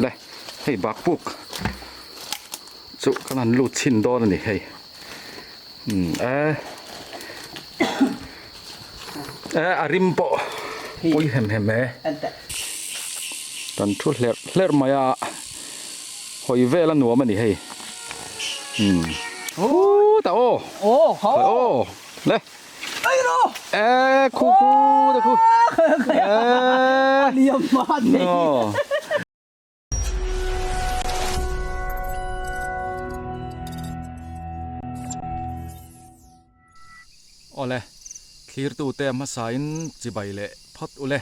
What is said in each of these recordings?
เลยให้บักปุกสุขนาดลูดชิ้นโดนนี่ให้อาริมโปอุ้ยเห็มไหมตอนทุเล็ดมาอะหอยเวลหนัวมันนี่ให้โอ้แต่โอ้เขาเลยไอ้โน่คูตะคูเลี้ยมมาดิโอ้เลยคลีร์ตูเต็มมาสายนจีใบเละพัดอุเล่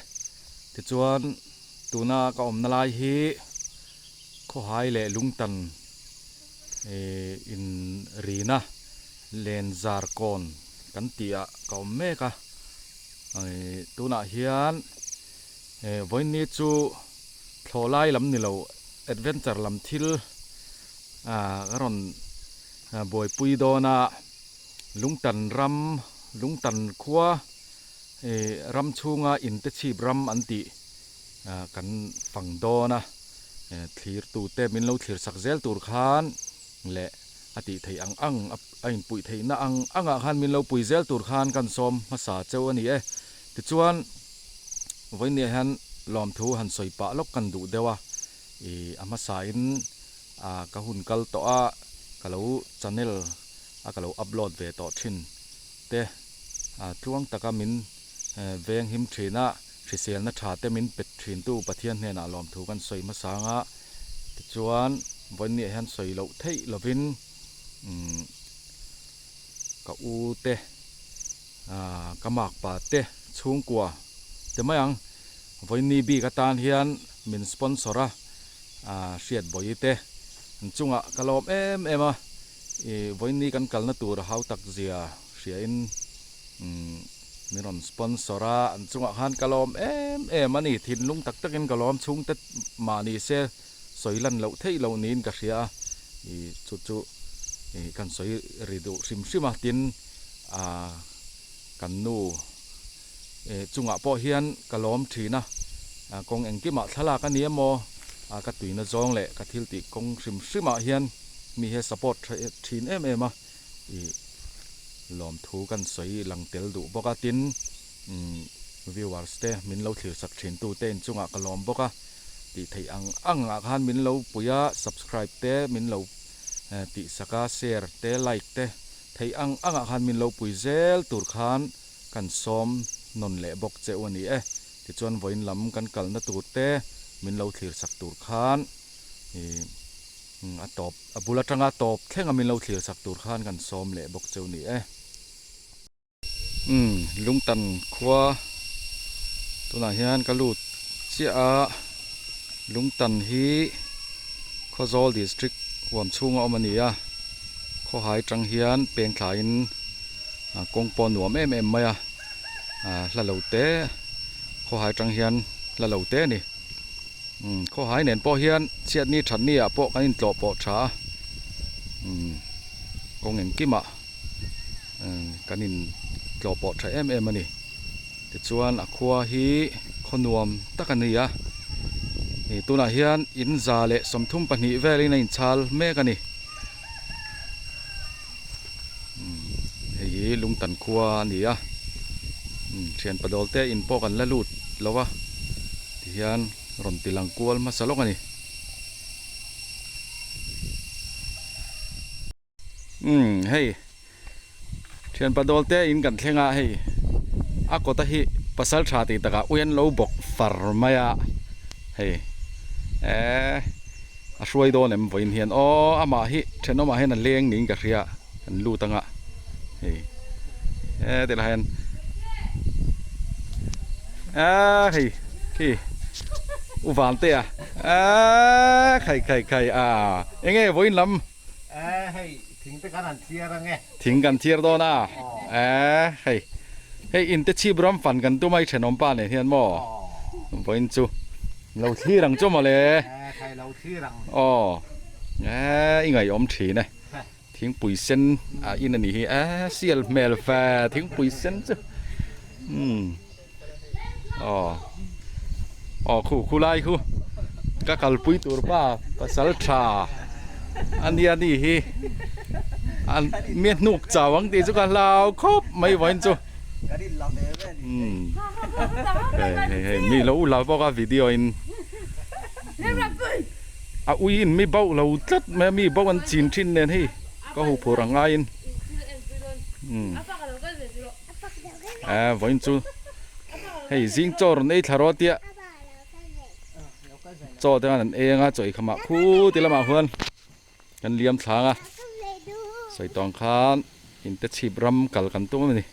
ที่จวนตูน่าก็อมนาลายฮีข้อหายเละลุงตันอินรีนะเลนซาร์กอนกันเตียก็อมเมกะตูน่าเฮียนวันนี้จูโผล่ไล่ลำนี่เราแอดเวนเจอร์ลำทิลก็รอนบอยปุยโดนาลุงตันรำลุงตันขัวรำชูงาอินเตชีบรำอันติกันฝั่งโดนะทีร์ตูเตมินเราทีร์สักเซลตูร์ขานและอติไทยอังอินปุยไทยน่าอังอาขันมินเราปุยเซลตูร์ขานกันสมภาษาเจ้าอันนี้ติจวนวันนี้ฮันลอมทูฮันสอยปะลบกันดูเดียวอามาสายนกะหุ่นกัลต่อกะเราชาแนลกะเราอัพโหลดเวต่อทิ้งเตะช่วงตะกามินเวงหิมทรีน่าทรีเซลนัชาเตมินเป็ดทรีนตู้ปะเทียนเนี่ยน่ะลอมทูกันสอยมาสางะติจวนวันนี้ฮันสอยเราเทยเราวินกะอูเตะกะหมากปาเตะช่วงกว่าแต่ไม่ยังวันนี้บีกตานเฮียนมินสปอนเซอร์เสียดบ่อยเตะจุงกะลอมวันนี้กันกัลนัตัวเราตักเสียเสียอินมีรอนสปอนเซอร์จุงหันกะลอมมันนี่ทินลุงตักกินกะลอมชุงเตมานี่เสียสวยลันเราเที่เรานินกะเสียจุกันสวยริดูซิมาตินกันนูจุงพอเฮียนกะลอมทีนะกงเอ็งกิมาทลากันนี้โมกะตุยนะจองเละกะทิลติกงซิมาเฮียนมีเฮสปอร์ตทีนมาลอมทูกันสวยหลังเตลดูบอกกตินวิววาร์สเตมินเราถือสักทีนตูเต้นจุงกะลอมบอกติไทยอังอาคารมินเราปุยะ subscribe เตมินเราติสกาเชียร์เตไลค์เตไทยอังอาคารมินเราปุยเซลตูร์ขานกันซ้อมนนเละบอกเจ้าวันนี้ที่จวนวันลำกันกัลนัตูเตมินเราถือสักตูร์ขานตบบุรุษงาตบแค่งมินเราถือสักตูร์ขานกันซ้อมเละบอกเจ้านี้ลุงตันขวาตัวไหนฮันกะลูดเสียลุงตันฮีข้อโซลดิสทริกหวมชุ่งเอามันนี่ข้อหายจังเฮียนเปลี่ยนขายกงปอนหัวแม่มาละเหลาเต้ข้อหายจังเฮียนละเหลาเต้นี่ข้อหายเน่นปอเฮียนเสียดนี่ฉันนี่ปอกันอินตลอปอช้ากงเงินกิมกันอินตลอปอช้ามันนี่แต่ส่วนขวาฮีขนวมตะกันนี่นี่ตัวน่ะเฮียนอินซาเลสมทุ่มปนิเวลินอินชาลเมกันนี่เฮ้ยลุงตันขวานี่เชียนประดอลเตอินปอกันละลูดแล้ววะเฮียนรอนติลังกวลมาสลกกันนี่เฮ้ยเชียนประดอลเตอินกันเทงะเฮ้ยก็ตะฮีภาษาชาติตะกะอุยนเราบอกฟาร์มายาเฮ้ยช่วยโดนเนี่ยวันเฮียนมาฮิเชนมาให้นั่นเลี้ยงหนิงกับเรียนั่นลู่ตั้งอ่ะเฮ้ยแต่ละเห็นเฮ้ยที่อุบานเตะใครยังไงวันลำเฮ้ยถึงไปกันเทียร์ไงถึงกันเทียร์โดนเฮ้ยอินเตชีบรัมฟันกันตัวไม่เชนอมป้าเนี่ยเฮียนหม้อวันจูเราที่รังจ้ามาเลยใครเราที่รังยังไงยอมถีนะทิ้งปุ๋ยเส้นอินนี่เซียลเมลแฟทิ้งปุ๋ยเส้นจ้ะคู่ไล่คู่ ก็กัลปุยตัวป้าภาษาชาอันนี้ฮีอันเมียนุกจ่าวังตีจุกันลาวครบไม่ไหวจูเฮ้มีเราบอกว่าวิดีโออินอุ้ยไม่เบาเราจัดแม่มีเบาวันจีนทิ้นเนี่ยที่ก็หูผู้รังไงอินวันจูเฮ้จิงจอร์นี่ทารอเตียจอเดี๋ยวนั้นเองอ่ะจ่อยขมาคู่ที่ละมาเพื่อนกันเลี้ยมช้างอ่ะใส่ตองคานอินเตชีบรำกัลกันตัวมันนี่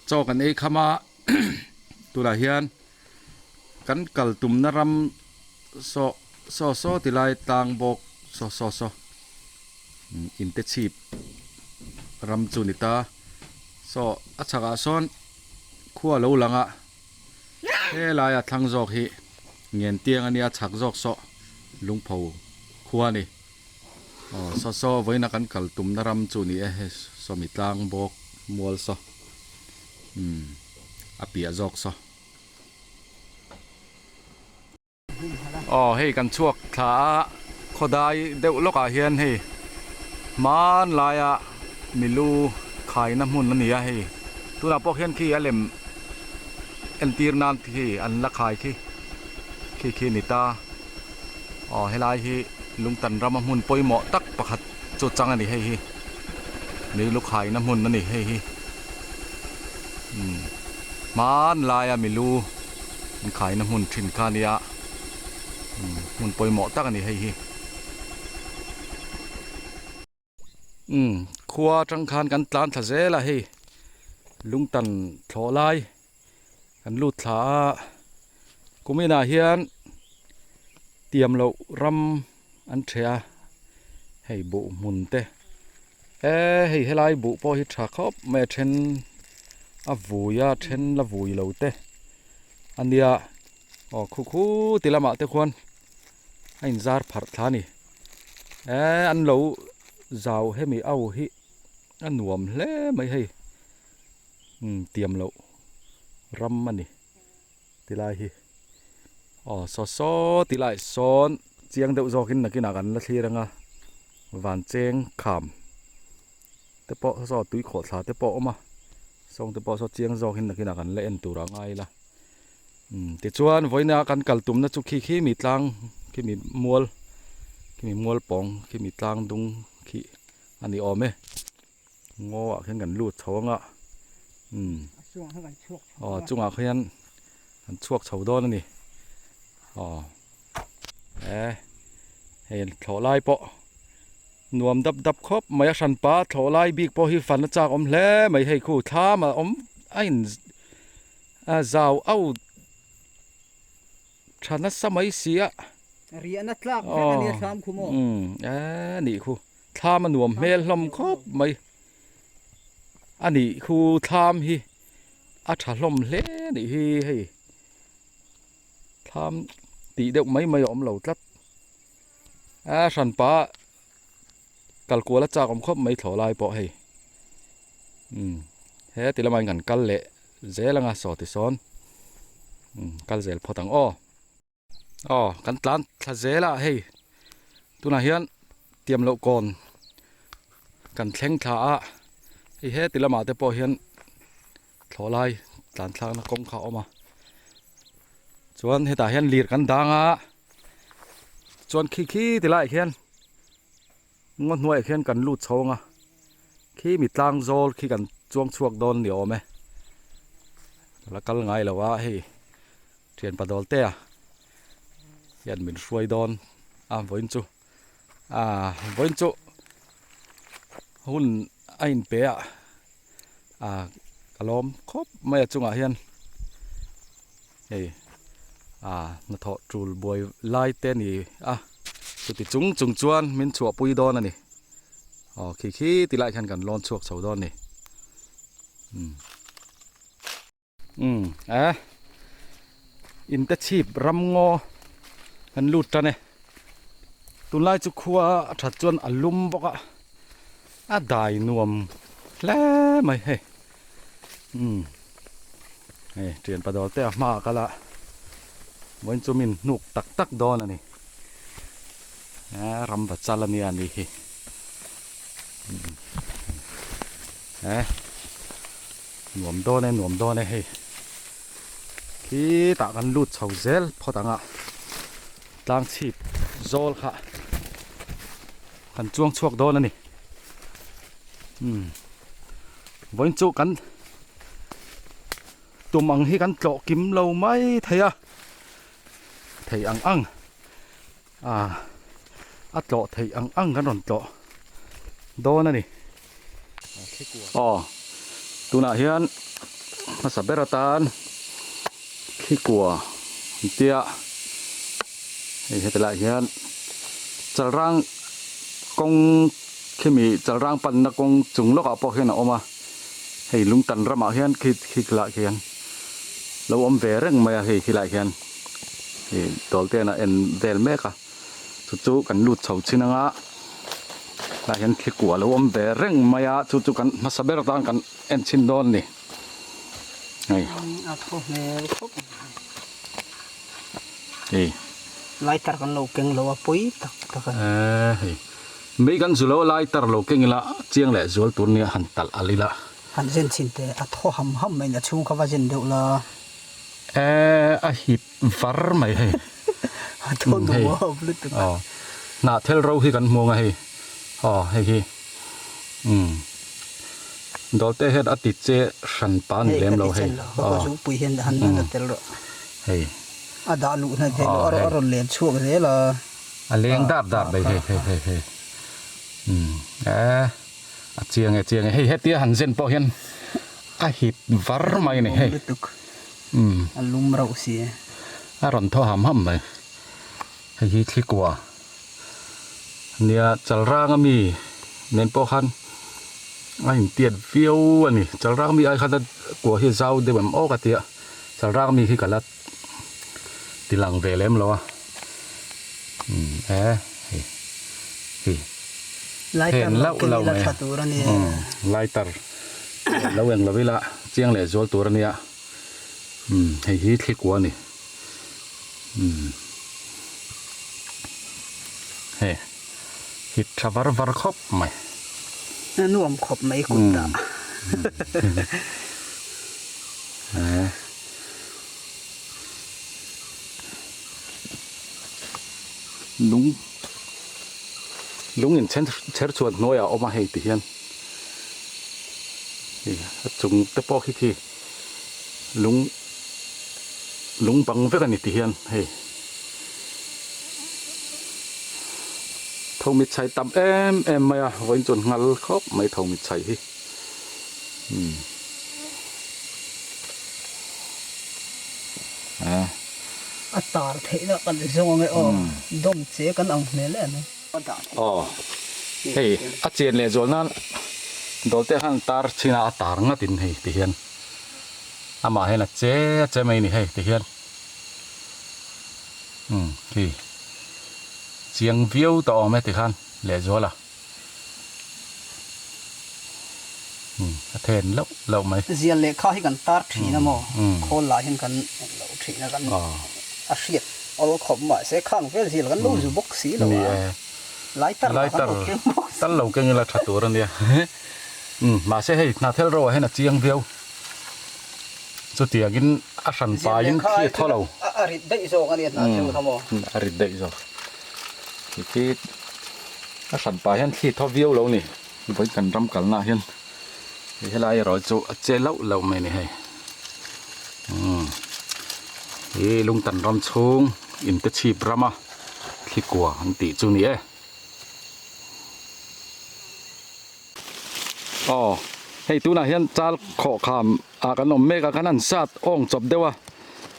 จอกันเองขมาตัวละเฮียนกันกัลตุ่มนรำโซที่ลายต่างบกโซอินเตชีบรำจุนิตาอัชกาซอนขั้วเหลวหลังอ่ะเฮ้ลายทั้งจอกฮีเงียนเตียงอันนี้ชักจอกลุงเผาขั้วนี่ไว้นักกันกัลตุ่มนรำจุนี่มิต่างบกมัวอเปียจอกเฮ้กันชวกขาขดายเดวลกอาเฮียนเฮ้มันลายอ่ะมิลูขายน้ำมันนั่นนี่เฮ้ตัวน่ะพวกเฮียนขี้อเล็มเอ็นตีร์นานขี้อันละขายขี้นิตาเฮลายฮีลุงตันรำมันปอยเหมาะตักประคัดจุดจังอันนี้เฮ้นี่ลูกขายน้ำมันนั่นนี่เฮ้มันลายอะมิลูมันขายน้ำมันถิ่นคาเนียมันปอยเหมาะตักอันนี้เฮ้ครัวจังคานกันตานทะเจละเฮ้ลุงตันโถลายกันลูดขากูไม่น่าเฮียนเตรียมเรารำอันเชียให้บุมุนเตให้ลายบุพอฮิตชักครับแม่เชนวุยเชนละวุยเราเตอันเดียคู่ตีละมาเตควรให้ซาร์ผัดทานี่อันเราเจ้าให้มีเอาฮิอันหนวมเล่ไม่ให้เตรียมเรารำมันนี่ตีลายฮิโซตีลายซ้อนเจียงเดือดจอกินนักกินกันละทีรังอ่ะวันเจงขามแต่พอสอตุยขอดสาแต่พอมาส่งแต่พอสอเจียงจอกินนักกินกันเล่นตัวรังไงล่ะแต่ชวนไว้เนี่ยกันกัลตุ่มนะจุกขี้มีตังขี้มีมัวปองขี้มีตังดุงขี้อันนี้ไหมงอขึ้นกันลูดท้องอ่ะจุงอ่ะขึ้นกันชวกเฉาดอนนี่เห็นโถลายปะนวมดับครบไม่ชันป้าโถลายบีกปะฮิฟันจากเล่ไม่ให้คู่ท้ามาไอ้เจ้าเอาฉันนั้นสมัยเสียเรียนนัดลักแค่เรียนทำคุ้มนี่คู่ท้ามันนวมเมลลมครบไม่อันนี้คู่ท้ามฮีอาชาลมเล่นี่ฮีให้ท้ามตีเด็กไม่ยอมเหล่าจัดฉันป้ากัลกัวละจากครบไม่ถอลายปะให้ตีละมันกันกัลเละเจลังอาสอติซ้อนกัลเจลพอตังกันตานทะเจละให้ตัวน่ะเฮียนเตรียมเหล่าก่อนกันแข่งท่าให้ตีละมาแต่ปอเฮียนถอลายตานทางนักกงเขาออกมาส่วนให้ตาเฮียนลีดกันดังส่วนขี้ตีละเฮียนงดหน่วยเฮียนกันลูดโชงขี้มีตังโจลขี้กันจ้วงชวกโดนเหนียวไหมแล้วก็ไงล่ะวะให้เทียนปะดอลเต้ยันเป็นช่วยโดนวันจูหุ่นไอ้เปียกะล้อมครบไม่จุงเฮียนนาทอจูลบอยไล่เต้นี่สุดที่จุงจวนมินชัวปุยดอนนี่ขี้ตีไล่กันลอนชวกเสาดอนนี่อินเตชีบรำงอกันลุดจันเนี่ยตุนไล่จุขัวถัดจวนอลุ่มบอกได้นวมแล้วไม่ให้ hey trian padol te ma kala moin chumin nuk tak tak don ani ram va chalani ani hi nuam don e hei khi ta kan lut chho zel photanga tlang chip zol kha kan chuang chuak don ani voin chu kan tumang hi kan tlo kim lo mai theia thei ang tlo thei ang kan ron tlo don ani tuna hian masaberatan khikua tia hetela hian chalrang kong khimi chalrang pan na kong chunglok apo hian oma hei lungtan rama hian khikla hian lo om ve reng maya hei khila hian tolte na en vel meka chu kan lut chho chinanga la hian khikua lo om ve reng maya chu kan masaberatan kan en chin don ni ai Ako me khop. ei Lai tar kan lo keng lo apoi tak kan. hei mấy căn zulo lai tar lo kengila chiang le zol tur nia han tal alila Han zen chin te a tho ham mai na chung ka wa zen deu la. a hip var mai hei A tho do wa blut. na thel ro hi kan mo nga hei hei hi dolte het atit che san pan lem lo hei Chu pui hen han na tel ro. hei A da lu na de ro len chuak ze la. a leng dap bai hei a chiang e hei hetia han zen po hian a hip var mai ni hei A lum ro si. a ron tho ham mai hei hi thlikwa nia chalrang ami nen po khan ai tiat viu ani chalrang mi ai khan ko hi zau de bam o ka tia chalrang mi hi kalat tilang velem lo hi Lai tar lo keng la thatur ani. lai tar lo eng lo vila chiang le zol tur ania hei hi thlikwa ni hei hit thavar var khop mai Nuam khop mai ku ta. lung in cher chuat noya oma hei ti hian chung te po khi lung bang ve kan ti hian hei thau mi chai tam em maya voin chun ngal khop mai thau mi chai hi A tar the da kan zong nge dom che kan ang me le na. hei a chen le zol nan dolte han tar china tar nga tin hei ti hian ama hena che mai ni hei ti hian hi chiang viu to me ti khan le zola a then lo mai Zial le kha hi kan tar thi na mo. Khol la hin kan lo thi na kan. A hriat ol khop ma se khang vel zil kan lo zu bok si lo. Lai tar tan lo keng la thatur ania ma se hei na thel ro hena chiang viu chu tiagin a san pa in khi tholo A rit dei zo kan na chu thamo. a rit dei zo ki a san pa hian khi tho viu lo ni voi kan ram kal na hian helai ro chu a che lo mai ni hei lung tan ram chung in te chi brama khi kwa an ti chu ni hei tu na hian chal kho kham a kan om meka kan an sat ong chop dewa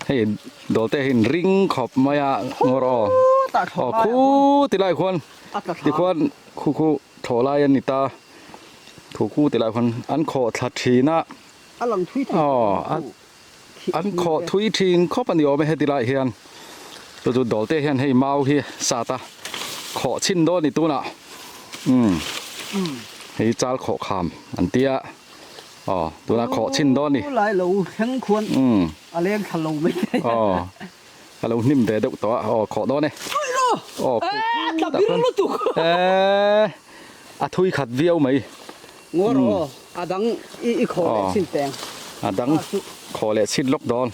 hei dolte hin ring khop maya ngoro khu tilai khon ti khon khu tholai an nita thu tilai khon an kho thlat thina Alang thui thi. an kho thui thing khop an yo me he tilai hian tu dolte hian hei mau hi sata kho chin do ni tu na hei chal kho kham an tia อ๋อตัวน่ะขอชิ้นด้อนนี่ หลายเราแข็งควร อืม อะไรขลุ่มไม่ได้ อ๋อเรานิ่มแต่เด็กตัวอ๋อขอด้อนนี่อ๋อ ตับบิรุตุก อะทุยขัดเวียวไหม งัวรออะดังอีขอสิ้นแตง อะดังขอแหละชิ้นล็อกดอน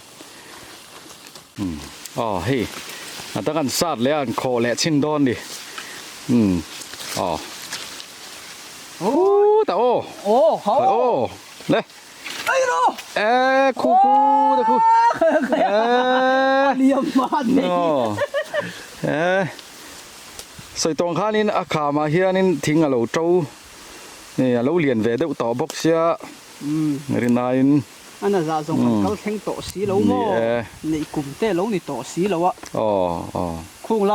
อ๋อเฮ้อะดังกันซาดแล้วขอแหละชิ้นดอนดิอ๋อโอ้แต่โอ้ โอ้เขา โอ้เลย ไอ้รอ คู่ตะคู่ เลียมมาเนี่ย อ๋อใส่ตรงข้านี่อาขามาเฮียนี่ทิ้งอะเราเจ้านี่เราเรียนเวเดต่อบอกเสียเรียนนาย อันนั้นจะส่งมันเขาแข่งต่อสีแล้วมั้งในกลุ่มเต้แล้วนี่ต่อสีแล้วอะ อ๋ออ๋อ คู่ไร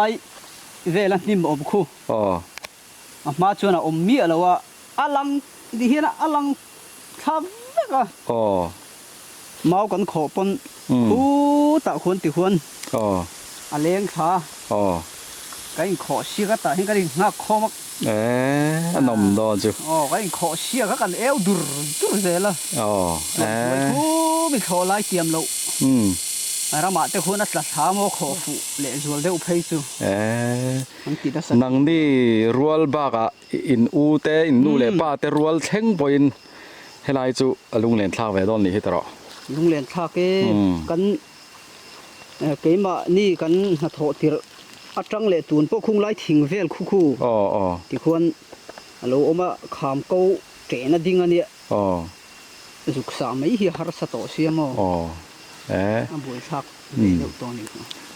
เวลานิ่มอบคู่ อ๋อ มาชวนอมเมียแล้วว่าอลังดีเห็นอลังทำแล้วก็ อ๋อ เมากันขอปนคู่ตะคนติคน อ๋อ อเลี้ยงขา อ๋อ cái khó xia cái ta hiện cái ngạc khó mắc นมดอจู cái khó xia các cái eo dur dur thế là อ๋อ bị khó lại tiêm lâu ra mà tới hôm nay là sao mà khó phụ lệ rồi đều phải chứ มันติดสัก นังนี่รัวลบากะอินอูเตอินนูเลป้าเตรัวลเท่งปอยนให้ลายจูลุงเล่นทางเวดอนนี่ให้ตลอด ลุงเรียนท่ากันเกมอ่ะนี่กันหัดโถติรอัดจังเลยตูนพวกคุ้งไล่ทิ้งเวลคู่ อ๋ออ๋อ ที่ควรเราเอามาขามเก้าเจนดิ่งอันเนี้ย อ๋อ สุขสาไม่เหี่ยหาสตอเสียมั้ง อ๋ออันบุยชักเดี๋ยวตัวนี้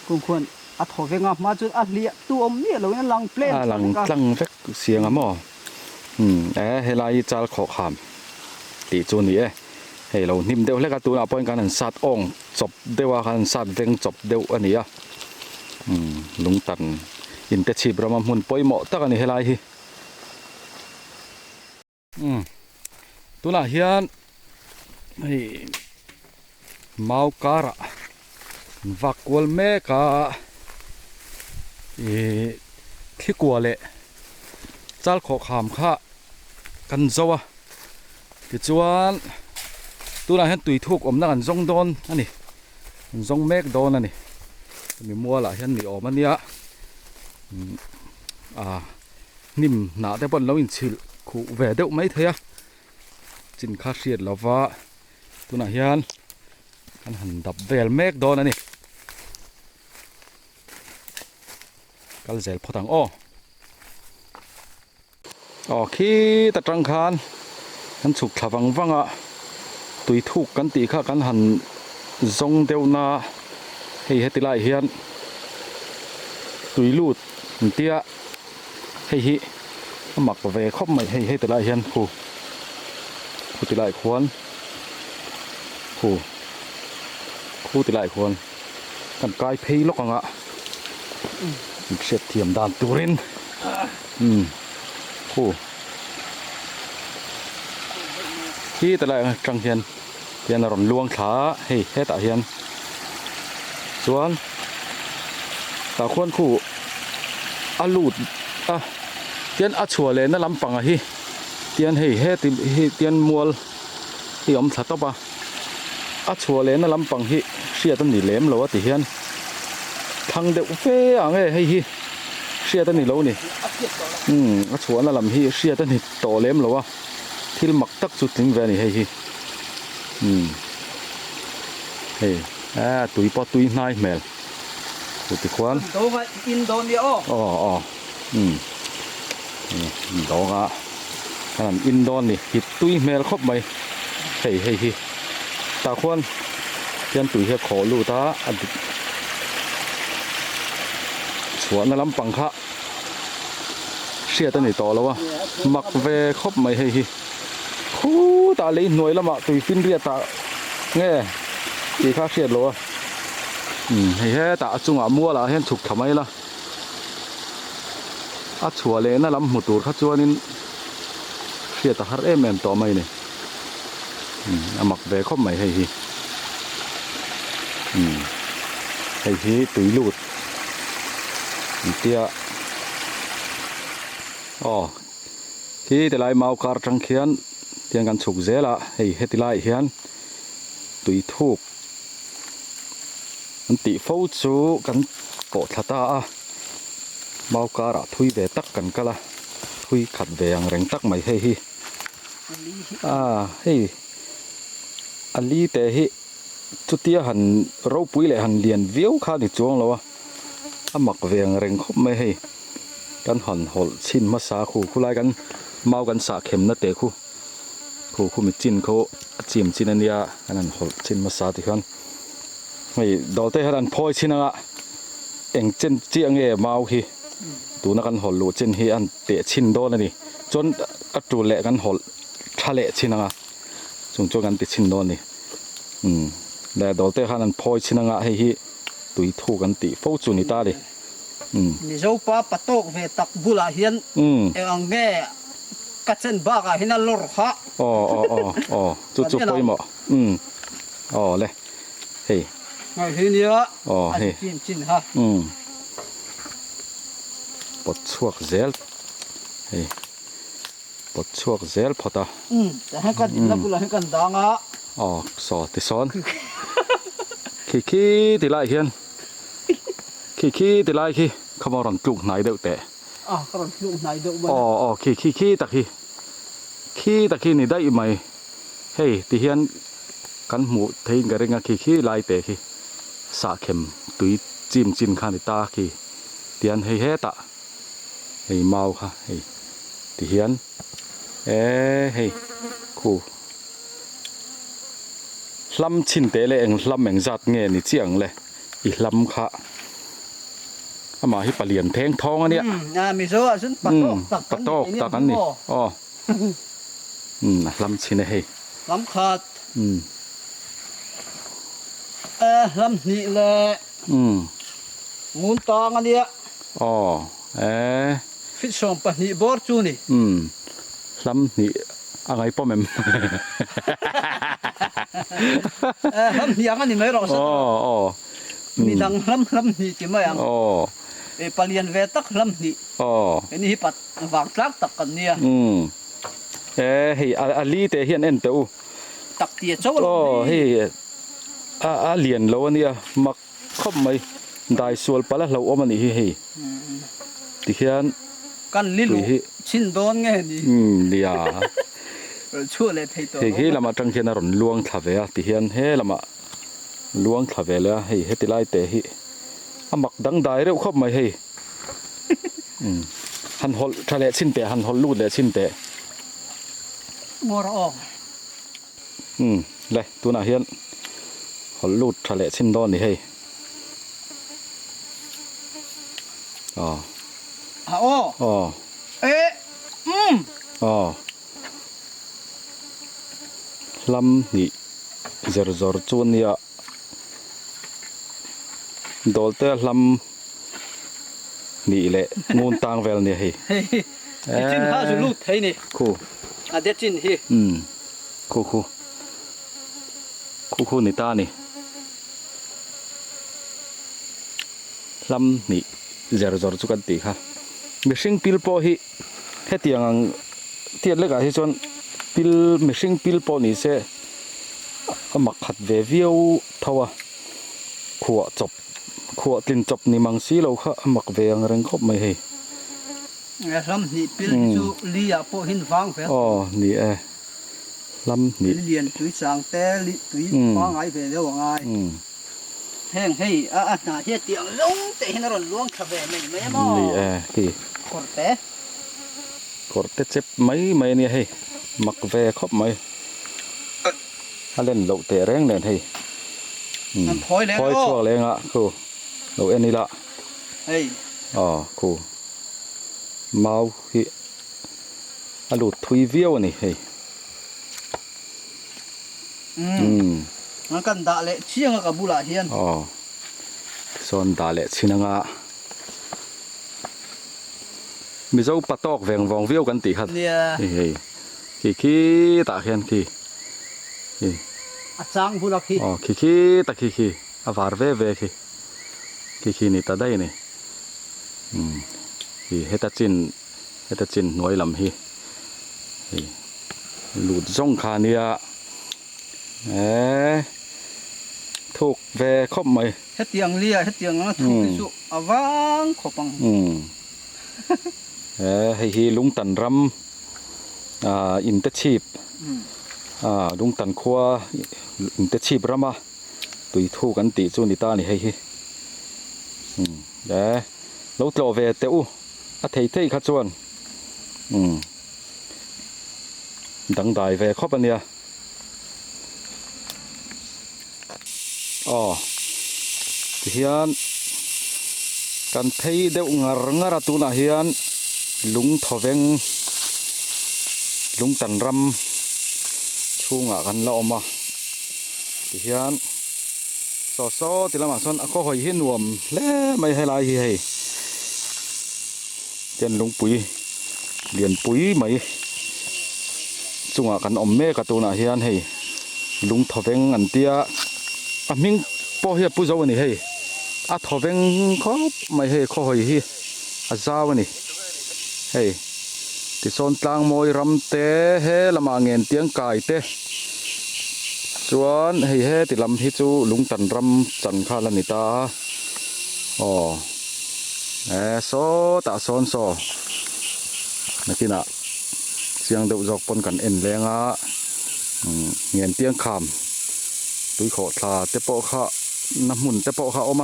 คุณควรอัดโถเวงมาจุดอัดเลี้ยตัวอมเนี่ยเราเนี่ยลังเปล่ง หลังตั้งเวกเสียงอ่ะมั้งให้ลายจาลขอขามตีจูนี่ให้เรานิ่มเดียวแล้วก็ตัวน่ะปอยกันสัตว์องจบเดียวกันสัตว์เวงจบเดียวอันนี้อ่ะลุงตันอินเตชีบรามามุนปอยเหมาะตักอันนี้ให้ลายตัวน่ะเฮียนเมาการะวักวลเมกะที่กลัวเลยจัลขอขามข้ากันเจ้าที่จวนตัวน่ะเห็นตุยทุกอมนักอันจงโดนอันนี้จงเมกโดนอันนี้มีมัวละเห็นนี่ออกมันเนี่ยนิ่มหนาแต่บนเราอินชิลคู่แหวเดวไม่เทียจินคาเชียดแล้วว่าตัวน่ะเห็นอันหันดับเวลเมกโดนอันนี้กัลเซลพอตังขี้ตะจังคานกันสุกขวังวังอ่ะตุยทุกกันตีข้ากันหันจงเดียวนาให้เฮติไลเฮียนตุยลูดเตี้ยให้ฮิหมักเวคบไม่ให้เฮติไลเฮียนคู่ติไลควรคู่ติไลควรกันกายเพย์ลกอ่ะเสียเทียมดานตูรินคู่ที่แต่ละจังเฮียนรอนลวงขาให้ตาเฮียนส่วนตาควรคู่อาลูดเตียนอาชัวเลยนั่นลำปังอ่ะเตียนให้เตียนมัวที่อมสัตว์ปะอาชัวเลยนั่นลำปังเสียตันนี่เล็มหรอวะติเฮียนทางเด็กเฟ้ยให้เสียตันนี่แล้วนี่อาชัวนั่นลำเสียตันนี่โตเล็มหรอวะที่หมักตักสุดถึงแวนี่ให้ตุยปอตุยนายแมลตุยควัน ตัวก็อินโดนีเซียดอกอ่ะขนาดอินโดนนี่หิดตุยแมลครบไหมตาควันยันตุยเฮขอลูตาอันสวนนั่นลำปังคะเสียตันนี่ต่อแล้ววะหมักเวครบไหมคู่ตาเลยหน่วยละมาตุยฟินเรียตาเงี้ยตีข้าเสียดเลยให้ตาจุงมัวละเห็นฉุกทำไมล่ะชัวเลยนั่นลำหมุตูข้าชัวนี่เสียตาฮาร์เอแมนต่อไหมเนี่ยหมักเวครบไหมให้ตุยลูดเตี้ยที่แต่ไรเมาการจังเขียน เตียงกันฉุกเจละเฮ้ยเฮติไลเฮียนตุยทูกมันติฟูจูกันโกทตาเมาการะทุยเวตักกันกะละทุยขัดเวียงแรงตักไม่เฮ้ยเฮ้ยอันนี้แต่เฮ้จุดที่หันเราปุยเลยหันเลียนวิวข้าดิจวงแล้ววะหมักเวียงแรงคบไม่เฮ้ยกันหันหดชินมาสาคู่ไล่กันเมากันสาเข็มนะเตะคู่มิจินเขาจิมจินอันเนี้ยอันนั้นหดชินมาสาที่กันไม่ดอลเตะหันพอยชินอ่ะเอ็งเจนเจียงเอ๋เมาฮีตัวนักกันหดลูเจนฮีอันเตะชินโดนนี่จนอัตรูเละกันหดทะเลชินอ่ะจงกันติดชินโดนนี่แต่ดอลเตะหันพอยชินอ่ะให้ตุยทูกันติฟูจูนิตาดินี่เจ้าป้าปะโตกเวตักบุลาเฮียนอังเง่กัดเส้นบ้าเห็นลรฮะจุดไปหมอเลยเฮ้ยไงเฮียเนี่ยเฮ้ยจินฮะปดช่วงเซลเฮ้ยปดช่วงเซลพอตาแต่ให้กันอินนับบุลาให้กันดังอ่ะสอติซอนขี้ติไลเฮียนขี้ติไลขี้ขมารอนจุกไหนเด็กแต่ขมารอนจุกไหนเด็กบ้างขี้ตะขี้นี่ได้ไหมเฮ้ยที่เฮียนกันหมูเทียนกันเรื่องขี้ไล่แต่ขี้สาเข็มตุยจิ้มจินข้าในตาขี้เตียนเฮ้ตะเฮ้ยเมาค่ะเฮ้ยที่เฮียนเฮ้ยคู่ลำชินเตะเลยเองลำแมงจัดเงี้ยนี่เจียงเลยอีลำค่ะมาให้ปลาเหลียนแทงท้องอันเนี้ยมีโซ่ซึ่งปะโตกตักกันนี่ลำชินเฮ้ยลำขาดลำนี่แหละงูตองอันเนี้ยฟิชองปะนี่บอร์จูนี่ลำนี่อะไรป้อมแม่ลำนี่อันนี้ไม่รอสักมีดังลำนี่กี่ไม่ยังปลียนเวตักลำนี่อันนี้ปัดวางตักตักกันเนี่ยเฮ้ยอาลีเตเฮียนเอ็นเตอตักเตี้ยโจ้เฮ้ยเลียนเราเนี่ยมักคบไม่ได้ส่วนปลาเราเอามันนี่เฮ้ยที่เฮียนกันลิลุชินโดนไงนี่เดียชั่วเลยไทยตัวเฮ้ยเรามาจังเฮียนรอนลวงทะเวะที่เฮียนเฮ้ยเรามาลวงทะเวเลยเฮ้ยเฮติไลเตเฮ้ยมักดังได้เร็วคบไม่เฮ้ยหันหดทะเลชินเตหันหดลูดเลยชินเตมัวรอเลยตัวน่าเฮียนหดลูดทะเลชินโดนนี่เฮ้ยลำนี่จอร์จวนเนี่ยโดนเตอลำนี่แหละงูตังเวลเนี่ยเฮ้ยจินฮาจูลูดเฮ้ยนี่คู่เด็ดจินเฮ้ยคู่นี่ตานี่ลำนี่จอร์จุกันตีค่ะมิชิงพิลโปฮิเฮตียงเทียนเล็กอะที่ส่วนพิลมิชิงพิลโปนี่เสมักขัดเววิวเท่าขัวจบขัวตินจบนี่มังสีเราค่ะมักเวียงเริงครบไม่ให้ลำนี่พิลจูลียาโปหินฟังเฟนี่ลำนี่เรียนตุยสังเตลิตุยฟังไงเฟเดี๋ยวไงแห้งให้น่าเทียเตียงลงเตะให้นรนล้วงทะเวไม่มอนี่ที่กดเตะเจ็บไม่เนี่ยให้มักเวครบไม่เล่นโลเตะแรงเนี่ยให้พอยชั่วแรงอ่ะครูโลเอ็นนี่ละครูเมาฮิหลุดทุยเวียวนี่ให้มันกันด่าเละเชี่ยงกับบุหรี่เฮียนส่วนด่าเละชินังอ่ะมีเจ้าปะตอกแหวงวองเวียวกันตีครับขี้ตาเฮียนขี้จังบุหรี่ขี้ตะขี้วาร์เวขี้นี่ตาได้นี่เฮตัจินหน่วยลำฮี หลุดจ้องขาเนี่ยถูกแวครบไหม เฮ็ดเตียงเลียเฮ็ดเตียงนะถูกที่สุดอวางขบังให้ฮีลุงตันรำอินเตอร์ชีพลุงตันครัวอินเตอร์ชีพรำมาตุยทูกันตีจูนิตานี่ให้ฮีเราตัวเวเตอุเทยขัดจวนดังได้เวครบอันเนี่ยเฮียนกันเทยเดวงาตูน่ะเฮียนลุงทเวงลุงตันรำช่วงกันละออกมาเฮียนซอติละมาส่วนก็หอยเห็นวมและไม่ให้ลายให้เจนลุงปุ๋ยเรียนปุ๋ยไหมช่วงกันอมเมกตูน่ะเฮียนให้ลุงทเวงอันเตียมิงพอเฮียปุจวันนี้ให้ทเวงเขาไม่ให้เขาหอยเฮียจาวันนี้ให้ที่ส่วนต่างมวยรำเตะเฮละมาเงินเตียงไก่เตะส่วนเฮติลำฮิจูลุงตันรำจันคาลนิตาโซตาโซนโซนักกินะเสียงเดือดจอกปนกันเอ็นแรงเงินเตียงขามตุยขอทาเตปอข้าน้ำมุนเตปอข้าออกม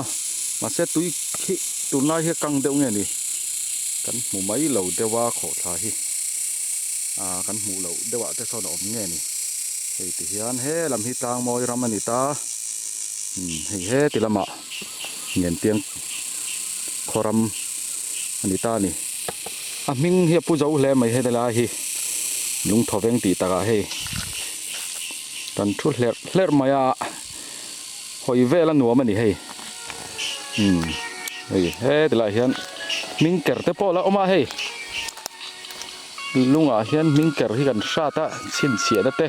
าเซตุยขี้ตุนไล่เฮกังเดียวเงี้ยนี่กันหมูไม้เหล่าเดว่าขอทาฮิกันหมูเหล่าเดว่าจะสอนอมเงี้ยนี่เฮ้ติเฮียนเฮลำฮิตางมอยรามันนิตาเฮ้ติละมะเงี้ยเตียงขอรำอันนิตานี่มิงเฮียผู้เจ้าแลไม่เฮตละฮิลุงทอเวงตีตากะเฮตันทุเล็ดมายาหอยเวละหนัวมันนี่เฮ้ติละเฮียนมิงเกิดเตปอละออกมาเฮ้ลุงเฮียนมิงเกิดที่กันชาตะชินเสียเต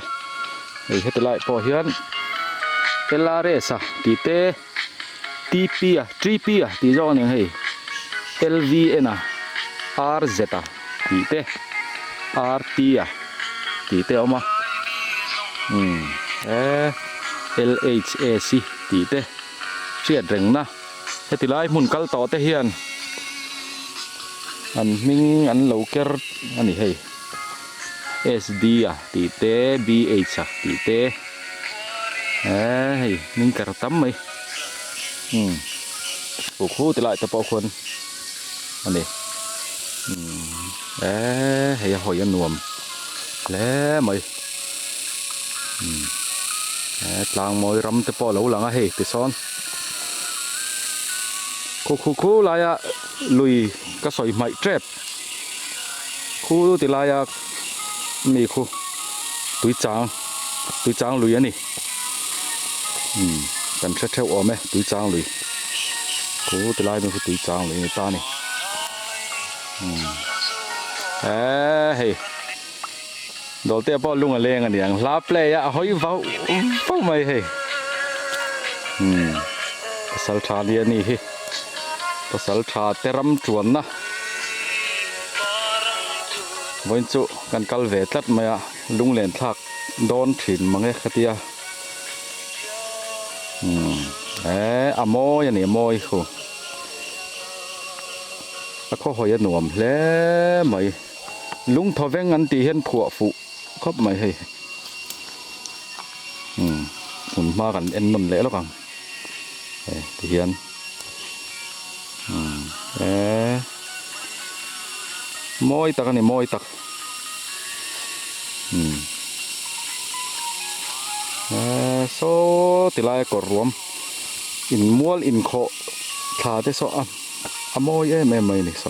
เฮ้ติละพอเฮียนเอลาเรสะตีเตทีปีตีจอนี่เฮ้LVN RZตีเตRTตีเตออกมาLHACตีเตเชียดเร่งนะเฮติไลมุนกัลต่อเตเฮียนอันมิงอันเหลาเกอร์อันนี้เฮ้ SD ตีเต BH ตีเตมิงเกอร์ตั้มไหมโอ้โหติไลตะปอคนอันนี้หอยนวมแล้วไหมกลางมอยรำตะปอเหลาหลังติซ้อนคูลายลุยก็สอยไม้เจ็บคูติลายมีคูตุยจางลุยอันนี้กันเช่าออกไหมตุยจางลุยคูติลายมีคูตุยจางลุยในตานี่โดนเตะปอลุงอะไรกันเนี่ยลาเปลยหอยเฝ้าไม่สัลชาเดียนี่สัลชาเตรัมจวนนะวันจุกันกัลเวทัดมาลุงเล่นทักโดนถิ่นมังเอกขตียอโมยนี่โมยคูข้อหอยหนวมแล้วไหมลุงทอเวงอันตีเห็นผัวฟุครบไหมเฮ้หุ่นมากันเอ็นนนเละแล้วกันตีเห็นมอยตักนี่มอยตักโซติลายกอรวมอินมัวอินโคขาเตโซมอยไม่นี่โซ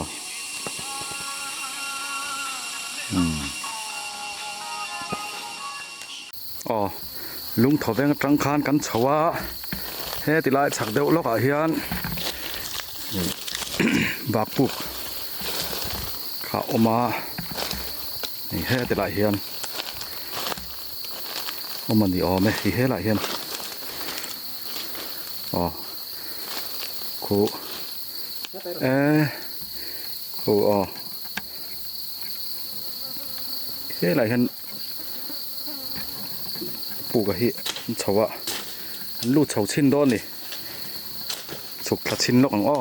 ลุงทอเวงจังคานกันชาวะเฮติลายฉักเดวลกเฮียนบากปุกข้าออกมานี่เฮติลายเฮียนมันนี่ไหมเฮลายเฮียนคูคูเฮลายเฮียน ปูกะฮิชาวะลูกชาวชิ้นโดนนี่สุกทัดชิ้นนกอังอ้อ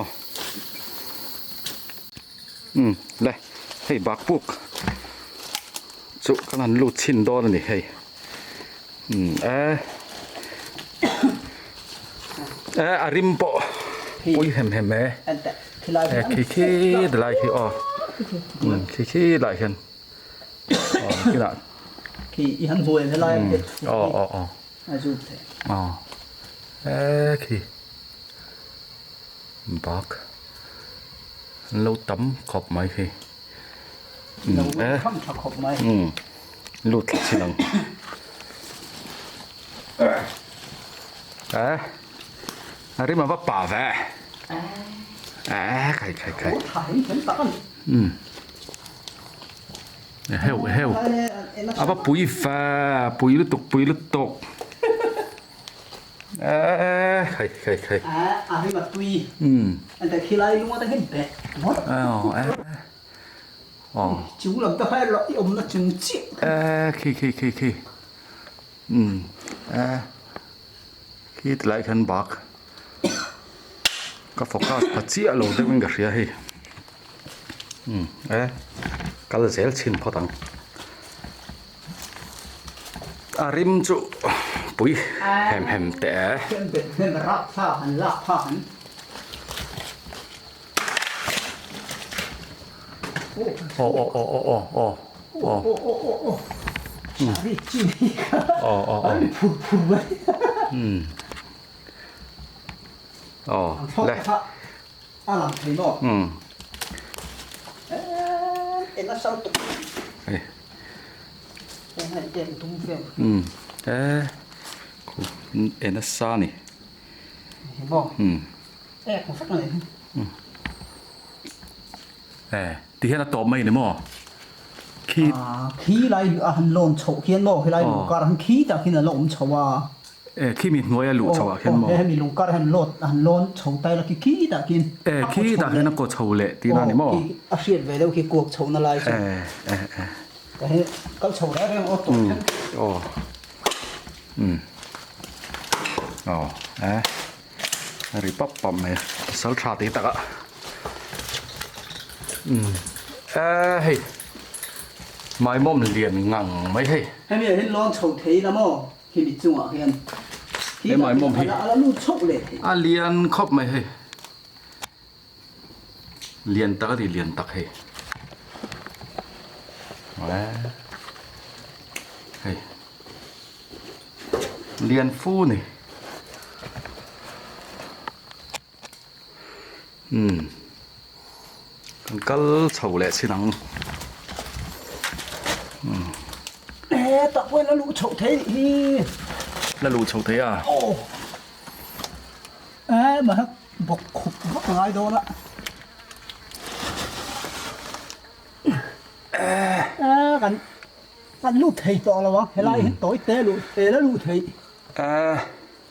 เลยให้บักปุกจุขนาดลูกชิ้นโดนนี่ให้อาริมโปปุยแหมแหมขี้ๆอะไรขี้อ้อขี้ๆอะไรกันขี้ละขี้หันหัวอะไรอ๋ออาจุดอ๋อขี้บักlâu tắm khop mấy khi không thật khop mấy lụt xin lắng ari mà bắt bà về khai heo bắt bụi pha bụi lứt tục khai ari mà tùy anh ta khi lại luôn ta hết bẹt mất chú làm ta hay lợi ông nó chừng chịu khi khi lại khăn bạc có phổ cao phát chia lâu để mình gặp gì hay cái là dễ xin phô tăng rim trụ bụi hèm tẻ rác pha hành lạc pha hành Sari cini pur vậy đây làm thấy nó nó sao tụt cái này đèn tung phèo nó xa nè bỏ không phát này thì hiện là tổ mây nữa mò khí lại hành lộn chậu khiên mò khi lại lục cả hành khí ta khi là lộn chậu khi mình ngồi lục chậu khiên mò mình lục cả hành lộn chậu tay là cái khí ta khiên khí ta khi nó có chậu lệ thì là mò xiết về đâu khi cuộc chậu nó lại cái chậu đấy em ô tô rồi bắp bầm này sál trà tí ta hey mai mồm liền ngẳng mấy hey hay bây giờ hết lon chậu thấy lắm không khi bị chung à hiền mai mồm hi là lút chậu lệ liền khóc mấy hey liền tắc thì liền tắc hey hey liền phu này cái chậu lệ xin ăn tập quên là lũ chậu thế thì là lũ chậu thế à mà bọc khục bọc ngay đó đóกันลูกเทยต่อแล้ววะเฮ้ยไล่ต่อยเตะลูกเตะแล้วลูกเทย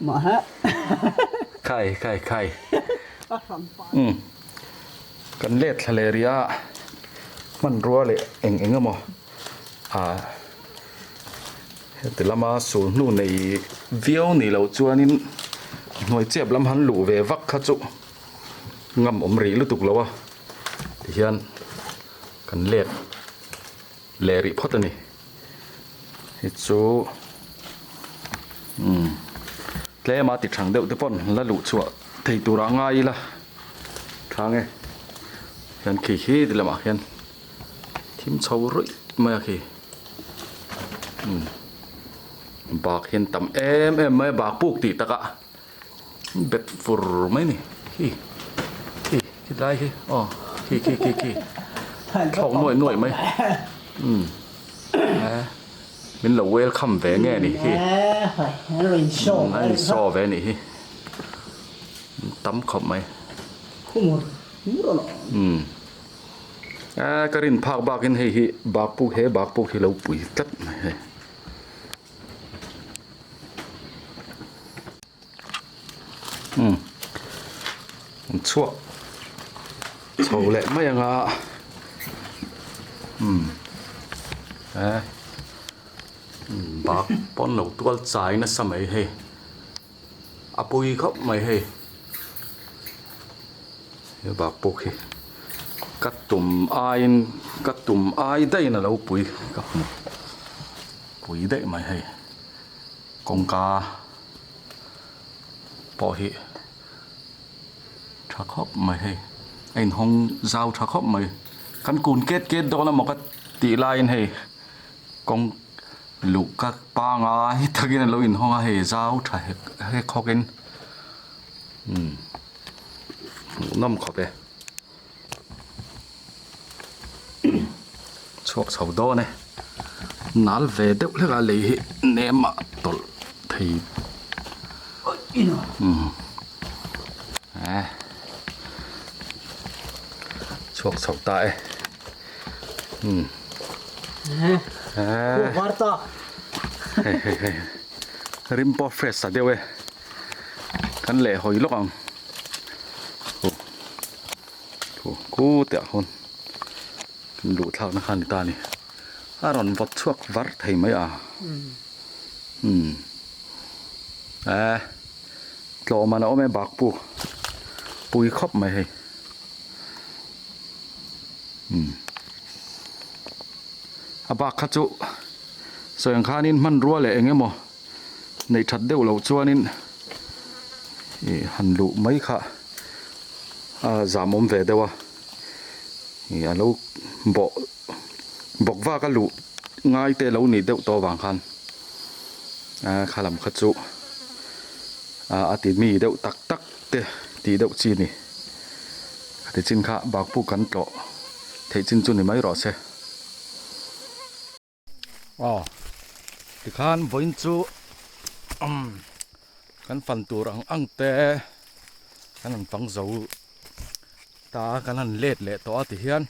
มาฮะไข่กันเล็ดทะเลเรียมันรัวเลยเอ็งอะมอแต่ละมาสูนู่นในวิวนี่เราจวนนี่หน่วยเจ็บลำหันหลู่เววักขจุงำอมรีลุตุกแล้ววะเฮียนกันเล็ดเลริพอตนี่ฮิจูเลมาติดถังเดียวทุกคนแล้วหลุดชัวที่ตัวร่างไงล่ะทางไงเฮียนขี้ดีละมาเฮียนทิมชาวรุ่ยมาขี้บากเฮียนต่ำไม่บากปุกตีตะกะเบ็ดฟูร์ไหมนี่ขี้ได้ขี้อ๋อขี้ท้องหน่วยไหมmình là welcome về nghe này hi so về này hi tắm khom mày cái rin phạc bạc in hi bạc pu hi lâu bụi tất mày chua sầu lẹ mấy anh ạ bạc pon lẩu tual trái nó sao mấy he apui khóc mấy he bạc bốc he cắt tùm ai đây là lẩu bùi cắt bùi đây mấy he con cá bỏ he thắc khóc mấy he anh hong giao thắc khóc mấy căn cùn kết đó là một cái tỷ lai he con lũ các ba ngài thằng kia là lũ in hoa hề giao trái hết khó kinh nằm khó bé chuột sầu đó này nál về đâu là lấy ném mà tol thì chuột sầu tai Varta. Rimpo fresh à đeo căn lệ hồi lúc ông cú tẹo hôn lũ thao nó khăn ta này ròn vọt chuộc vắt thầy mấy lo mà nó mẹ bạc bùi khóc mày hay bạc khát chú sợi khá nín man rùa lệ nghe mò này chặt đều lẩu chua nín hành lụ mấy khá giảm ôm về đâu lâu bọc va cái lụ ngay tê lâu nỉ đều to vàng khăn khá làm khát chú tí mì đều tắc tê tí đều chi nỉ thì chín khá bạc phụ cắn trọ thấy chín chú này mấy rõ xe thì khan vốn chú kan phần tu răng ăn tê kan ăn phăng dầu ta kan ăn lệ to thì hiền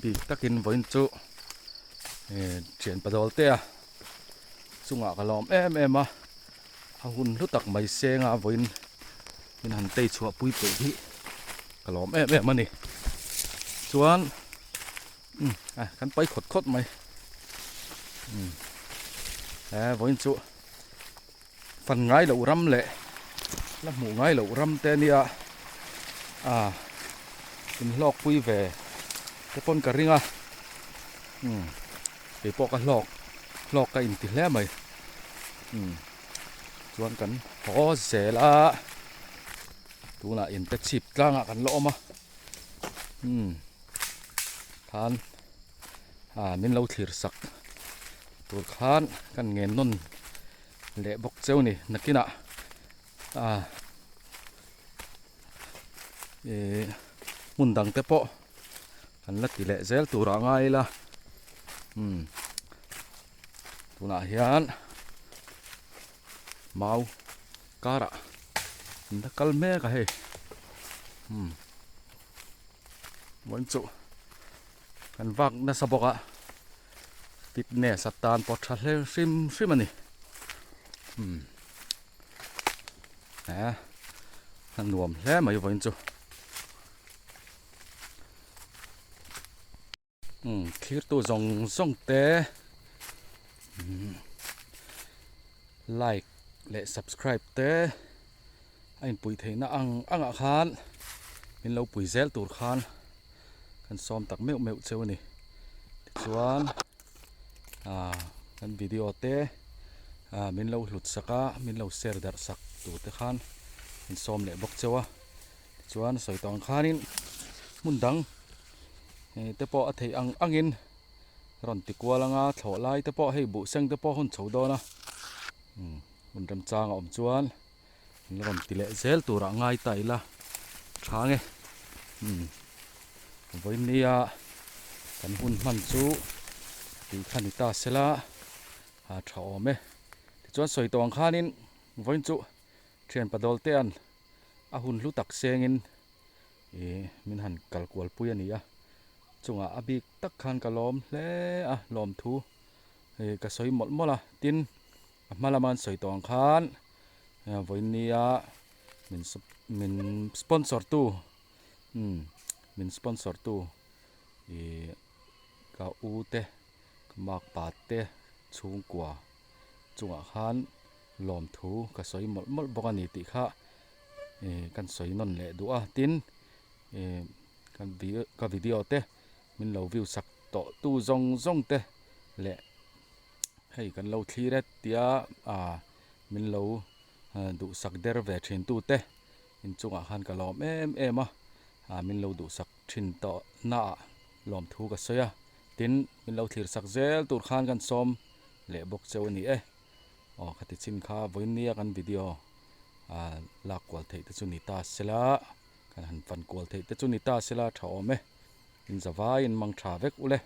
bị takin vốn chú chuyện bắt đầu tê chung cái lom em hun lúc tắc mấy xe ngã vốn mình hành tây chùa bụi bụi cái lom em mà nè chuan kan bay khốt mày với chú phần ngay lẩu răm lệ là mũ ngay lẩu răm tên đi mình lọc quy về cái con cà ring để bỏ cái lọc cái in tiền lẽ mày chuan cần khó dễ là tu là in tết chip ra ngã cần lỗ mà than mình lâu thiệt sắc tu khan kan nghe non lệ bọc treo nè nãy kia mun dang te po kan la ti le zel tu ra ngai la tu na hian mau kara nda kal me ka he muốn chỗ kan vak na saboka tít nè satan pot chặt lên sim anh anh nuông lẽ mà yêu chú khi tôi dùng té like lệ subscribe té anh bùi thấy nó ăn ạ khan mình lâu bùi zel tụt khan kan xóm tắc mèo chơi này chuan kan video te min lo hlut saka min lo share dar sak tu te khan in som le bok chewa chuan soi tong khanin mun dang te po a thei angin ron ti kwalanga thlo lai te po hei bu seng te po hun chho do na mun ram chang om chuan ron ti le zel tura ngai tai la thange với nia kan hun man chu ti khanita sela thao me chuan soi tong khanin voin chu thian padol te an hun lu tak sengin min han kal kwal pui ani chunga abik tak khan kalom hle lom thu ka soi mol mola tin malaman soi tong khan voin nia min sponsor tu min sponsor tu ka u te mak pa te chung kwa chunga khan lom thu ka soi mol mol bokani ti kha kan soi non le du a tin kan video te min lo view sak to tu zong zong te le hei kan lo thliret tia min lo du sak der ve thin tu te in chunga khan ka lom em a min lo du sak thin to na lom thu ka soya tin min lo thlir sak zel tur khan kan som le bok cheu ni khati chin kha voin nia kan video la kwal thei te chu ni ta sela kan han fan kwal thei te chu ni ta sela tha ome in zawa in mang tha vek ule